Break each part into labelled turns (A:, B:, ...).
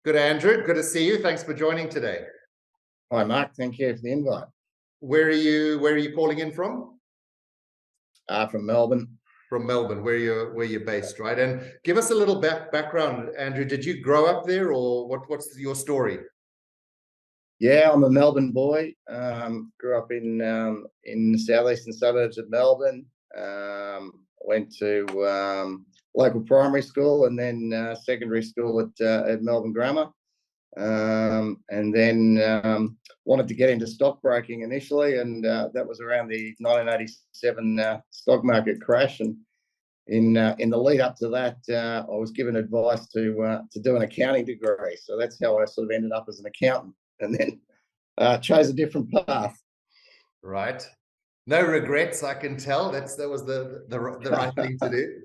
A: Good, Andrew. Good to see you. Thanks for joining today.
B: Hi, Mark. Thank you for the invite.
A: Where are you calling in from?
B: From Melbourne.
A: From Melbourne, where you're based, right? And give us a little background, Andrew. Did you grow up there, or what's your story?
B: Yeah, I'm a Melbourne boy. Grew up in the southeastern suburbs of Melbourne. Went to local primary school and then secondary school at Melbourne Grammar. And then wanted to get into stockbroking initially, and that was around the 1987 stock market crash. And in the lead up to that, I was given advice to do an accounting degree. So that's how I sort of ended up as an accountant, and then chose a different path.
A: Right. No regrets, I can tell. That was the right thing to do.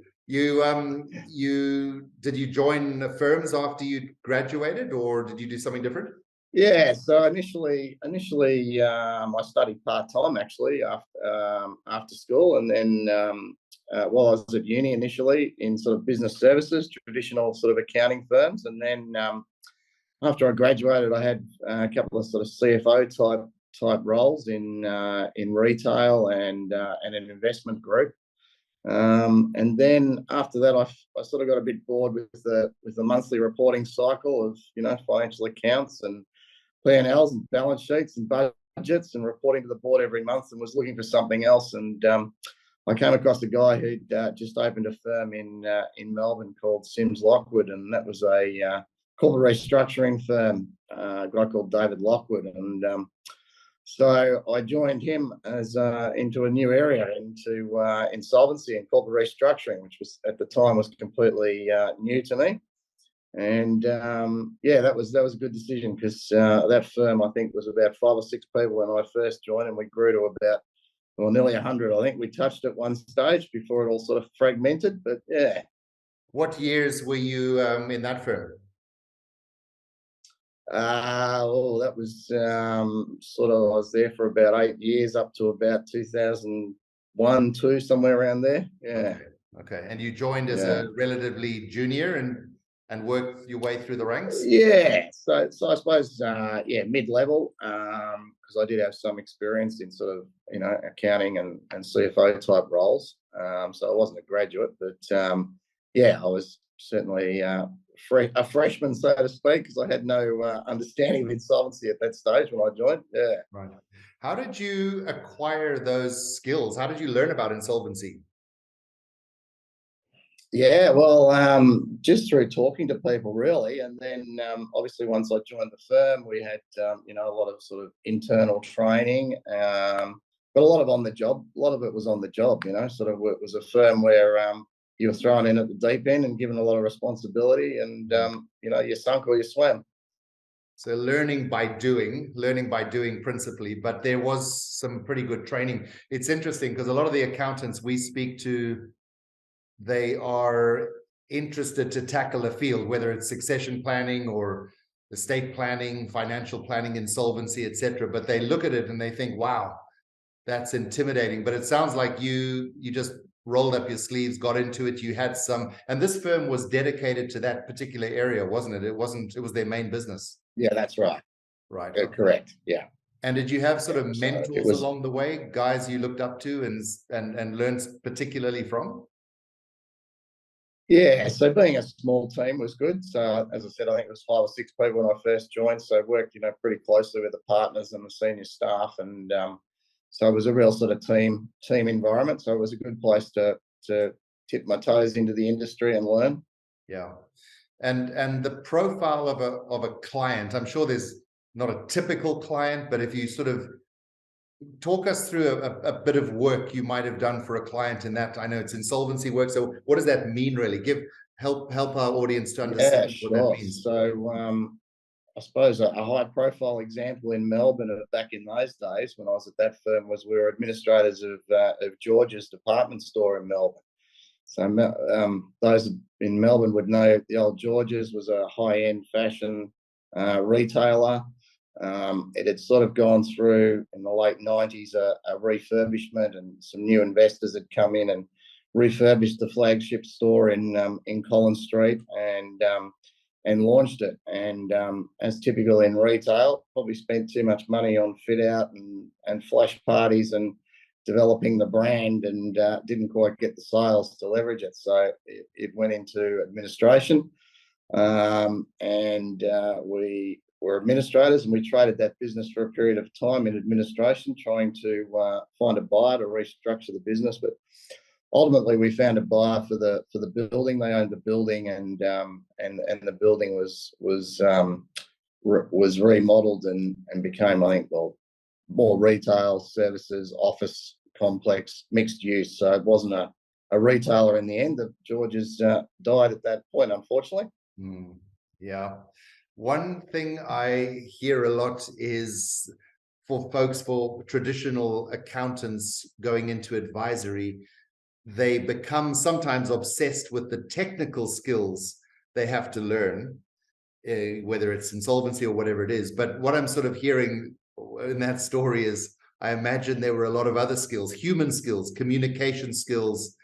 A: Did you join the firms after you graduated, or did you do something different?
B: Yeah, so initially, I studied part-time actually after school, and then while I was at uni initially in sort of business services, traditional sort of accounting firms, and then after I graduated, I had a couple of sort of CFO type roles in retail and an investment group. And then after that, I sort of got a bit bored with the monthly reporting cycle of financial accounts and P&Ls and balance sheets and budgets and reporting to the board every month, and was looking for something else. And I came across a guy who'd just opened a firm in Melbourne called Sims Lockwood, and that was a corporate restructuring firm, a guy called David Lockwood. And so I joined him as into a new area, into insolvency and corporate restructuring, which was at the time was completely new to me. And yeah, that was a good decision, because that firm, I think, was about 5 or 6 people when I first joined, and we grew to about nearly 100. I think we touched at one stage before it all sort of fragmented. But yeah.
A: What years were you in that firm?
B: That was sort of, I was there for about 8 years, up to about 2001, 2, somewhere around there. Yeah.
A: Okay. And you joined as a relatively junior and worked your way through the ranks?
B: Yeah. So I suppose mid-level, because I did have some experience in sort of accounting and CFO type roles. So I wasn't a graduate, but I was certainly a freshman, so to speak, because I had no understanding of insolvency at that stage when I joined. Yeah.
A: Right. How did you acquire those skills? How did you learn about insolvency?
B: Yeah, well, just through talking to people, really. And then obviously once I joined the firm, we had a lot of sort of internal training, but a lot of it was on the job. Sort of, it was a firm where you were thrown in at the deep end and given a lot of responsibility, and you sunk or you swam.
A: So learning by doing principally, but there was some pretty good training. It's interesting because a lot of the accountants we speak to, they are interested to tackle a field, whether it's succession planning or estate planning, financial planning, insolvency, etc. But they look at it and they think, wow, that's intimidating. But it sounds like you just rolled up your sleeves, got into it. You had some, and this firm was dedicated to that particular area, wasn't it? It was their main business.
B: Yeah, that's right.
A: Right.
B: Okay. Correct. Yeah.
A: And did you have sort of mentors along the way, guys you looked up to and learned particularly from?
B: Yeah, so being a small team was good. So as I said, I think it was 5 or 6 people when I first joined. So I worked, pretty closely with the partners and the senior staff, and so it was a real sort of team environment. So it was a good place to tip my toes into the industry and learn.
A: Yeah, and the profile of a client, I'm sure there's not a typical client, but if you sort of talk us through a bit of work you might have done for a client in that. I know it's insolvency work. So what does that mean really? Help our audience to understand what that means.
B: So I suppose a high profile example in Melbourne back in those days when I was at that firm was we were administrators of George's department store in Melbourne. So those in Melbourne would know the old George's was a high-end fashion retailer. It had sort of gone through in the late 90s a refurbishment, and some new investors had come in and refurbished the flagship store in Collins Street, and and launched it. And as typical in retail, probably spent too much money on fit out and flash parties and developing the brand, and didn't quite get the sales to leverage it. So it went into administration, and we were administrators, and we traded that business for a period of time in administration, trying to find a buyer to restructure the business. But ultimately, we found a buyer for the building. They owned the building, and the building was remodeled and became, I think, well, more retail services, office complex, mixed use. So it wasn't a retailer in the end. The George's died at that point, unfortunately.
A: Yeah. One thing I hear a lot is for folks, for traditional accountants going into advisory, they become sometimes obsessed with the technical skills they have to learn, whether it's insolvency or whatever it is. But what I'm sort of hearing in that story is, I imagine there were a lot of other skills, human skills, communication skills,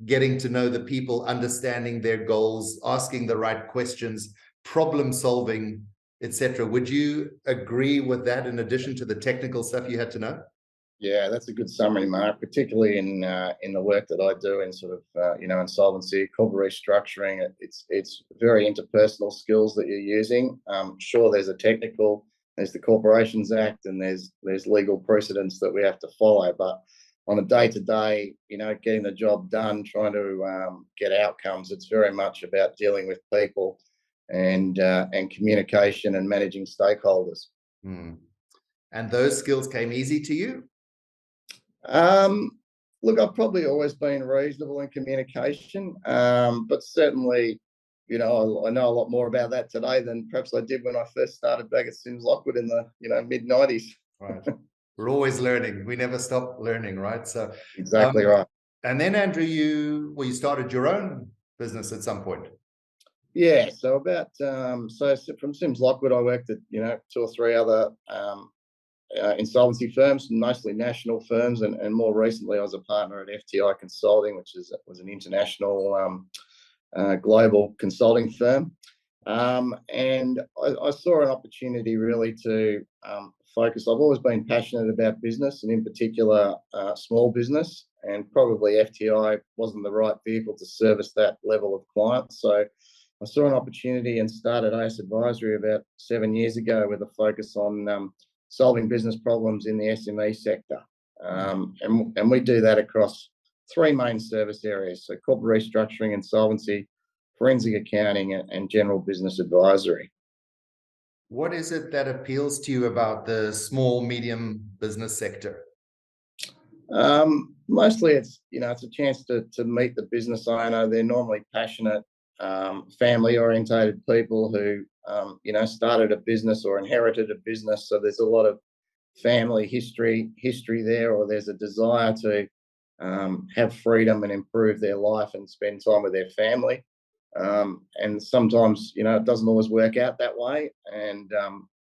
A: getting to know the people, understanding their goals, asking the right questions, problem solving, etc. Would you agree with that in addition to the technical stuff you had to know?
B: Yeah, that's a good summary, Mark, particularly in the work that I do in sort of, insolvency, corporate restructuring. It's very interpersonal skills that you're using. Sure, there's there's the Corporations Act, and there's legal precedents that we have to follow. But on a day-to-day, getting the job done, trying to get outcomes, it's very much about dealing with people and communication and managing stakeholders.
A: And those skills came easy to you?
B: Look, I've probably always been reasonable in communication, but certainly, I know a lot more about that today than perhaps I did when I first started back at Sims Lockwood in the mid-90s.
A: Right. We're always learning. We never stop learning, right? So
B: exactly right.
A: And then, Andrew, you started your own business at some point.
B: Yeah. So about so from Sims Lockwood, I worked at 2 or 3 other insolvency firms, mostly national firms, and more recently I was a partner at FTI Consulting, which was an international global consulting firm. And I saw an opportunity really to focus. I've always been passionate about business, and in particular small business, and probably FTI wasn't the right vehicle to service that level of clients. So I saw an opportunity and started AS Advisory about 7 years ago with a focus on solving business problems in the SME sector. And we do that across 3 main service areas: so corporate restructuring, insolvency, forensic accounting, and general business advisory.
A: What is it that appeals to you about the small, medium business sector?
B: Mostly it's a chance to meet the business owner. They're normally passionate, family orientated people who started a business or inherited a business. So there's a lot of family history there, or there's a desire to have freedom and improve their life and spend time with their family. And sometimes, it doesn't always work out that way. And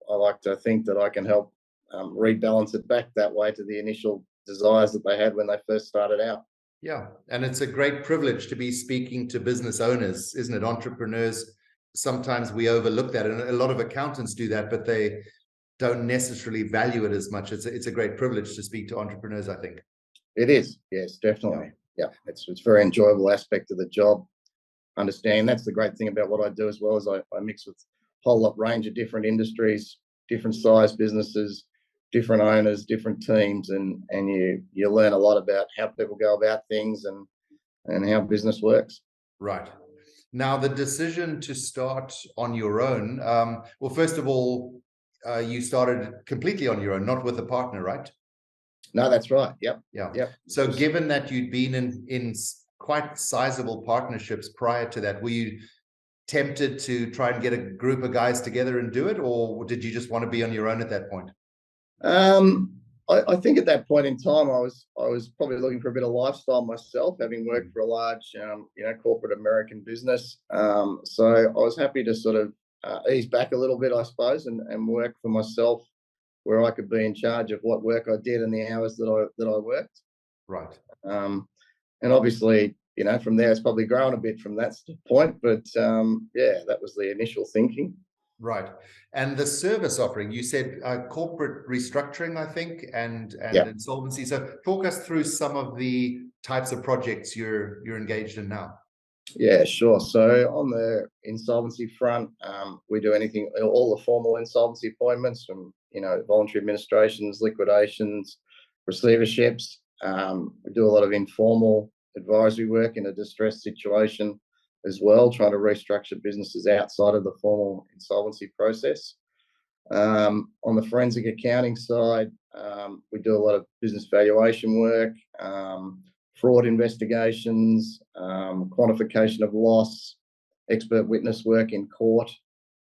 B: I like to think that I can help rebalance it back that way to the initial desires that they had when they first started out.
A: Yeah. And it's a great privilege to be speaking to business owners, isn't it? Entrepreneurs. Sometimes we overlook that, and a lot of accountants do that, but they don't necessarily value it as much. It's a great privilege to speak to entrepreneurs, I think.
B: It is. Yes, definitely. Yeah. It's a very enjoyable aspect of the job. Understand that's the great thing about what I do, as well as I mix with a whole lot range of different industries, different size businesses, different owners, different teams, and you learn a lot about how people go about things and how business works.
A: Right. Now, the decision to start on your own, well, first of all, you started completely on your own, not with a partner, right?
B: No, that's right. Yep.
A: Yeah.
B: Yep.
A: So given that you'd been in quite sizable partnerships prior to that, were you tempted to try and get a group of guys together and do it, or did you just want to be on your own at that point?
B: I think at that point in time, I was probably looking for a bit of lifestyle myself, having worked for a large, corporate American business. So I was happy to sort of ease back a little bit, I suppose, and work for myself, where I could be in charge of what work I did and the hours that I worked.
A: Right.
B: And obviously, from there, it's probably grown a bit from that point. But yeah, that was the initial thinking.
A: Right. And the service offering, you said corporate restructuring, I think, and insolvency. So talk us through some of the types of projects you're engaged in now.
B: Yeah, sure. So on the insolvency front, we do anything, all the formal insolvency appointments from, voluntary administrations, liquidations, receiverships. We do a lot of informal advisory work in a distressed situation as well, trying to restructure businesses outside of the formal insolvency process. On the forensic accounting side, we do a lot of business valuation work, fraud investigations, quantification of loss, expert witness work in court.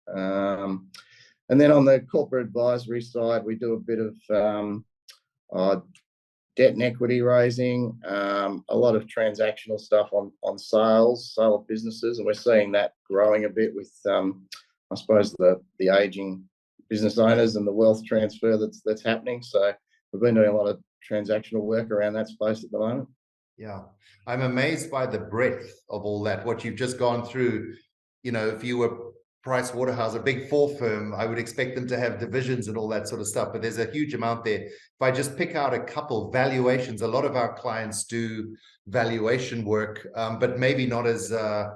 B: And then on the corporate advisory side, we do a bit of debt and equity raising, a lot of transactional stuff on sale of businesses, and we're seeing that growing a bit with, I suppose, the aging business owners and the wealth transfer that's happening. So we've been doing a lot of transactional work around that space at the moment.
A: Yeah, I'm amazed by the breadth of all that, what you've just gone through. If you were Price Waterhouse, a big four firm, I would expect them to have divisions and all that sort of stuff, but there's a huge amount there. If I just pick out a couple, valuations, a lot of our clients do valuation work, but maybe not as a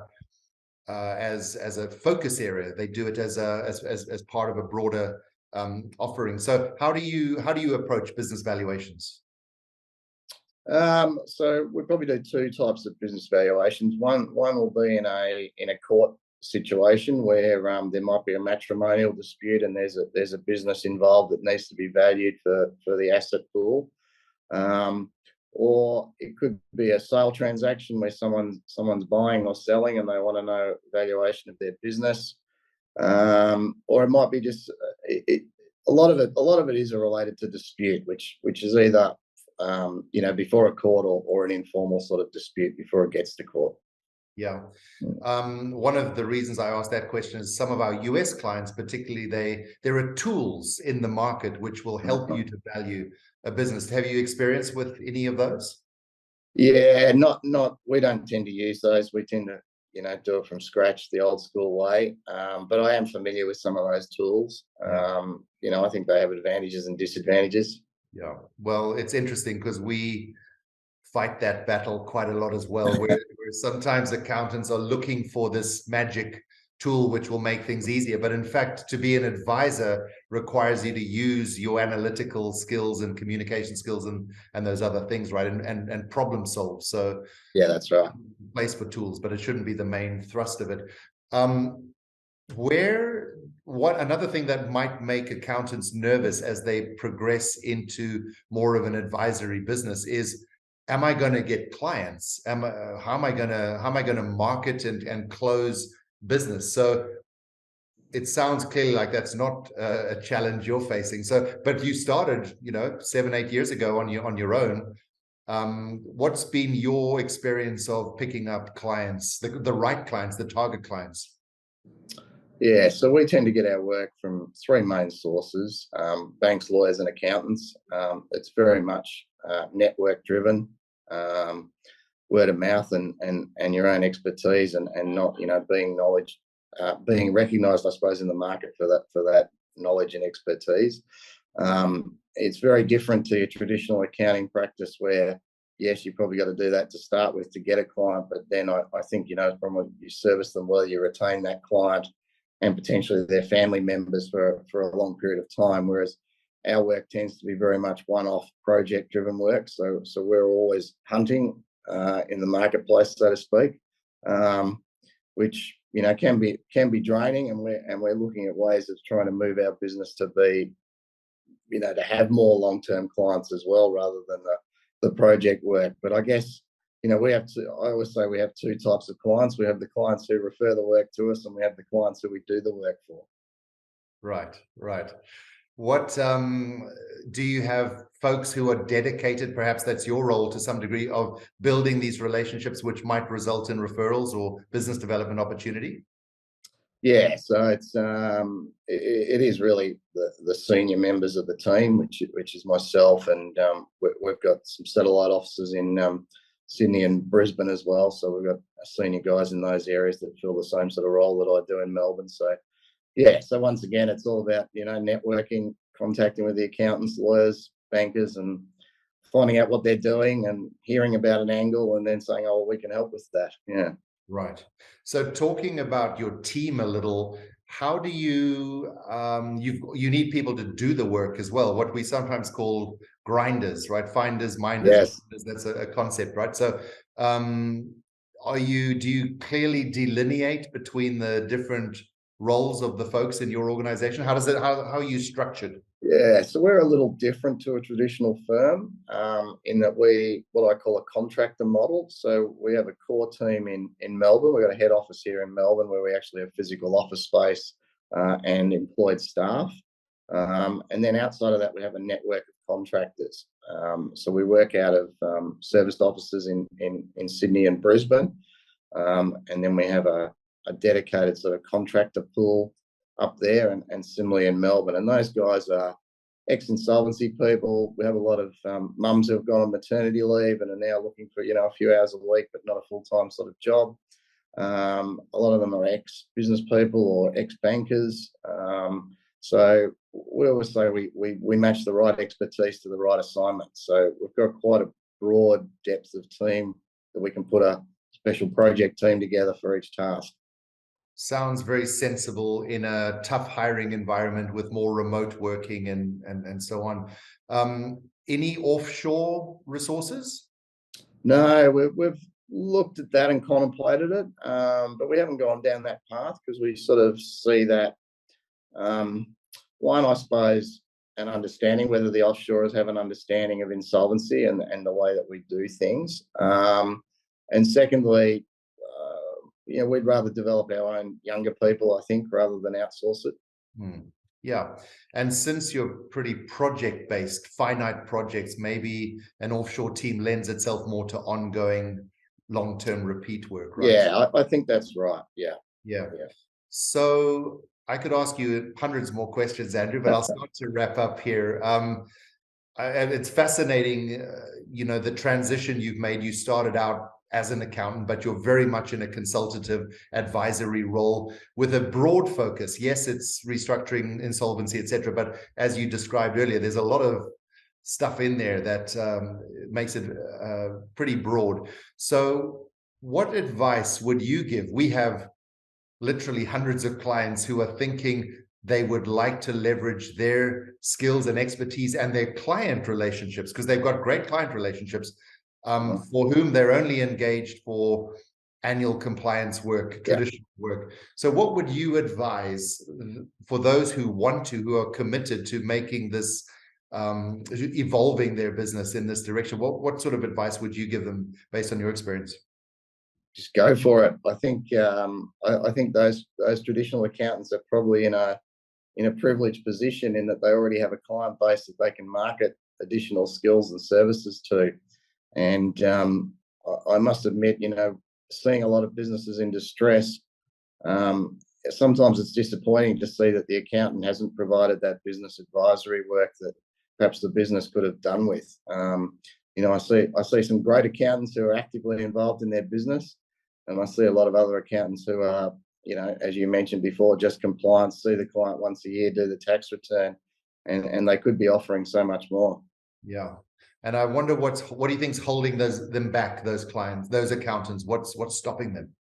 A: focus area. They do it as part of a broader offering. So how do you approach business valuations?
B: So we probably do two types of business valuations. One will be in a court situation where there might be a matrimonial dispute and there's a business involved that needs to be valued for the asset pool. Or it could be a sale transaction where someone's buying or selling and they want to know valuation of their business. Or it might be just a lot of it is related to dispute, which is either before a court or an informal sort of dispute before it gets to court.
A: Yeah. One of the reasons I asked that question is some of our US clients, particularly, there are tools in the market which will help you to value a business. Have you experienced with any of those?
B: Yeah, not we don't tend to use those. We tend to do it from scratch the old school way. But I am familiar with some of those tools. I think they have advantages and disadvantages.
A: Yeah, well, it's interesting because we fight that battle quite a lot as well, where sometimes accountants are looking for this magic tool which will make things easier. But in fact, to be an advisor requires you to use your analytical skills and communication skills and those other things, right? And problem solve. So
B: yeah, that's right.
A: Place for tools, but it shouldn't be the main thrust of it. Another thing that might make accountants nervous as they progress into more of an advisory business is, am I going to get clients? How am I going to market and close business? So it sounds clearly like that's not a challenge you're facing. So, but you started, 7-8 years ago on your own. What's been your experience of picking up clients, the right clients, the target clients?
B: Yeah, so we tend to get our work from three main sources: banks, lawyers, and accountants. It's very much network driven, word of mouth, and your own expertise, and not being recognised, I suppose, in the market for that knowledge and expertise. It's very different to your traditional accounting practice where, yes, you probably got to do that to start with to get a client, but then I think, from when you service them well, you retain that client and potentially their family members for a long period of time, whereas our work tends to be very much one-off project-driven work. So we're always hunting in the marketplace, so to speak, which can be draining, and we're looking at ways of trying to move our business to be, to have more long-term clients as well, rather than the project work. But I guess, I always say we have two types of clients. We have the clients who refer the work to us, and we have the clients who we do the work for.
A: Right. What do you have folks who are dedicated, perhaps that's your role to some degree, of building these relationships which might result in referrals or business development opportunity?
B: Yeah, so it is really the senior members of the team, which is myself, and we've got some satellite offices in Sydney and Brisbane as well. So we've got senior guys in those areas that fill the same sort of role that I do in Melbourne. So yeah, so once again, it's all about, networking, contacting with the accountants, lawyers, bankers, and finding out what they're doing and hearing about an angle and then saying, oh, we can help with that. Yeah.
A: Right. So talking about your team a little, how do you you need people to do the work as well, what we sometimes call grinders, right? Finders, minders,
B: Yes.
A: that's a concept, right? So do you clearly delineate between the different roles of the folks in your organization? How are you structured?
B: Yeah, so we're a little different to a traditional firm in that what I call a contractor model. So we have a core team in Melbourne. We've got a head office here in Melbourne where we actually have physical office space and employed staff. And then outside of that, we have a network of contractors. So we work out of serviced offices in Sydney and Brisbane. And then we have a dedicated sort of contractor pool up there and similarly in Melbourne. And those guys are ex-insolvency people. We have a lot of mums who have gone on maternity leave and are now looking for, a few hours a week, but not a full-time sort of job. A lot of them are ex-business people or ex-bankers. So we always say we match the right expertise to the right assignment. So we've got quite a broad depth of team that we can put a special project team together for each task.
A: Sounds very sensible in a tough hiring environment with more remote working and so on. Any offshore resources?
B: No, we've looked at that and contemplated it, but we haven't gone down that path because we sort of see that, one, I suppose, an understanding whether the offshorers have an understanding of insolvency and the way that we do things. And secondly, we'd rather develop our own younger people, I think, rather than outsource it.
A: Yeah. And since you're pretty project-based, finite projects, maybe an offshore team lends itself more to ongoing long-term repeat work, right?
B: Yeah, I think that's right. Yeah.
A: Yeah. So I could ask you hundreds more questions, Andrew, but I'll start to wrap up here. And it's fascinating, the transition you've made. You started out as an accountant, but you're very much in a consultative advisory role with a broad focus. Yes, it's restructuring, insolvency, etc. But as you described earlier, there's a lot of stuff in there that makes it pretty broad. So what advice would you give? We have literally hundreds of clients who are thinking they would like to leverage their skills and expertise and their client relationships, because they've got great client relationships, for whom they're only engaged for annual compliance work, traditional work. So what would you advise for those who are committed to making this, evolving their business in this direction? What sort of advice would you give them based on your experience?
B: Just go for it. I think I think those traditional accountants are probably in a privileged position in that they already have a client base that they can market additional skills and services to. And I must admit, seeing a lot of businesses in distress, sometimes it's disappointing to see that the accountant hasn't provided that business advisory work that perhaps the business could have done with. I see some great accountants who are actively involved in their business, and I see a lot of other accountants who are, as you mentioned before, just compliance, see the client once a year, do the tax return, and they could be offering so much more.
A: Yeah. And I wonder what do you think's holding them back, those clients, those accountants? What's stopping them?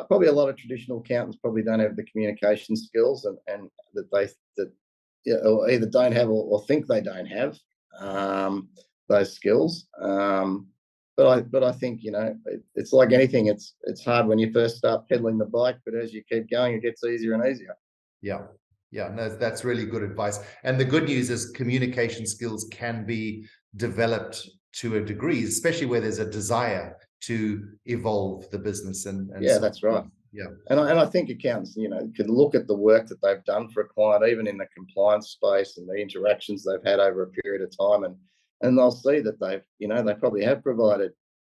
B: Probably a lot of traditional accountants probably don't have the communication skills and or either don't have or think they don't have those skills. But I think it's like anything. It's hard when you first start pedaling the bike, but as you keep going, it gets easier and easier.
A: Yeah, no, that's really good advice. And the good news is communication skills can be developed to a degree, especially where there's a desire to evolve the business. And
B: yeah,
A: so,
B: that's right.
A: Yeah.
B: And I think accountants, can look at the work that they've done for a client, even in the compliance space and the interactions they've had over a period of time, and they'll see that they probably have provided,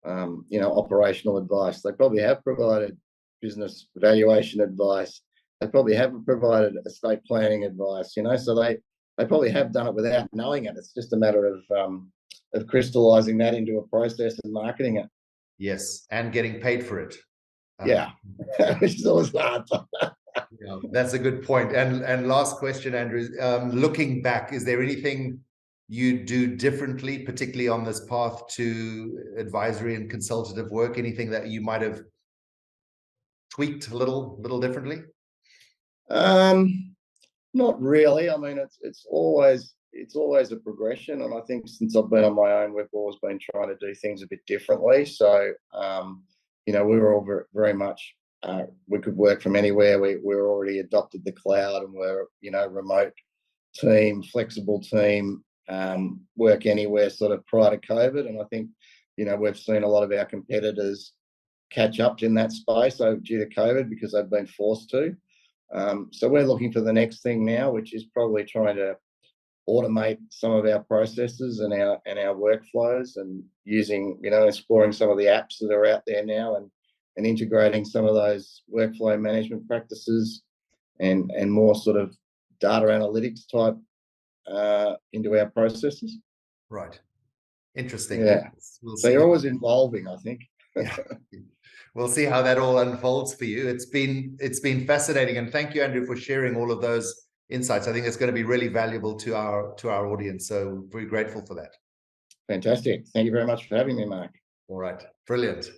B: operational advice. They probably have provided business valuation advice. They probably have provided estate planning advice. So they probably have done it without knowing it. It's just a matter of crystallizing that into a process and marketing it.
A: Yes, and getting paid for it.
B: Yeah, which is always hard.
A: Yeah, that's a good point. And last question, Andrew. Looking back, is there anything you do differently, particularly on this path to advisory and consultative work? Anything that you might have tweaked a little differently?
B: Not really. I mean, it's always a progression, and I think since I've been on my own, we've always been trying to do things a bit differently. So, we were all very much we could work from anywhere. We're already adopted the cloud, and we're remote team, flexible team, work anywhere sort of prior to COVID. And I think we've seen a lot of our competitors catch up in that space due to COVID because they've been forced to. So we're looking for the next thing now, which is probably trying to automate some of our processes and our workflows, and using exploring some of the apps that are out there now, and integrating some of those workflow management practices and more sort of data analytics type into our processes.
A: Right. Interesting.
B: Yeah.
A: We'll
B: so
A: see.
B: You're always evolving, I think.
A: Yeah. We'll see how that all unfolds for you. It's been fascinating, and thank you, Andrew, for sharing all of those insights. I think it's going to be really valuable to our audience. So very grateful for that.
B: Fantastic. Thank you very much for having me, Mark.
A: All right. Brilliant.